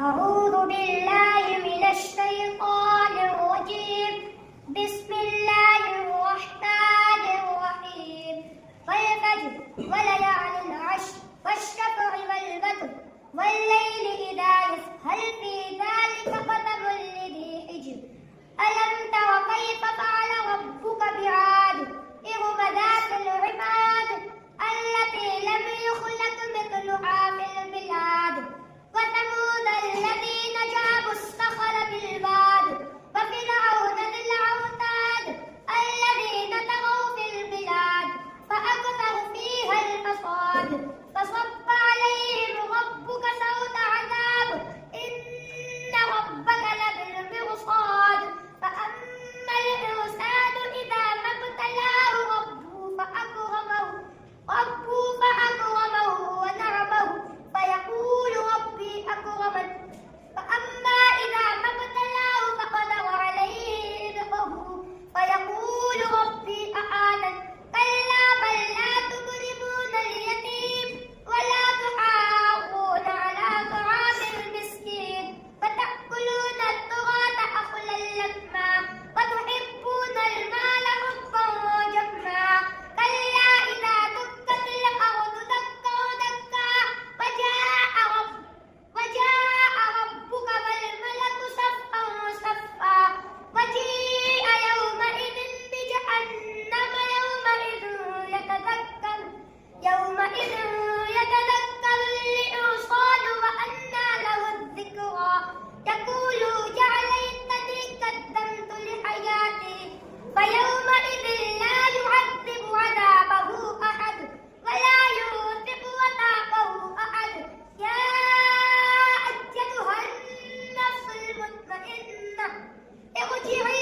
أعوذ بالله من الشيطان الرجيم. بسم الله الرحمن الرحيم. والفجر وليال العشر والشفع والوتر والليل إذا يسر هل في ذلك قسم لذي حجر ألم تر كيف فعل ربك بعاد إرم ذات العماد التي لم يخلق مثلها في البلاد وثمود الذين جابوا الصخر بالواد وفرعون ذي الأوتاد الذين طغوا في البلاد فأكثروا فيها الفساد فصب عليهم ربك سوط عذاب إن ربك لبالمرصاد فأما الإنسان إذا ما ابتلاه ربه فأكرمه ونعمه فيقول ربي أكرمن فأما إذا ما ابتلاه فقدر عليه رزقه فيقول ربي أهانن كلا بل لا تكرمون اليتيم ولا تحاضون على طعام المسكين وتأكلون التراث أكلا لما وتحبون المال حبا جما كلا إذا دكت الأرض دكا دكا وجاء ربك والملك صفا صفا وجيء يومئذ بجهنم يومئذ يتذكر الإنسان وأنى له الذكرى يقول يا ليتني قدمت لحياتي فيومئذ لا يعذب عذابه أحد ولا يوثق وثاقه أحد يا أيتها النفس المطمئنة ارجعي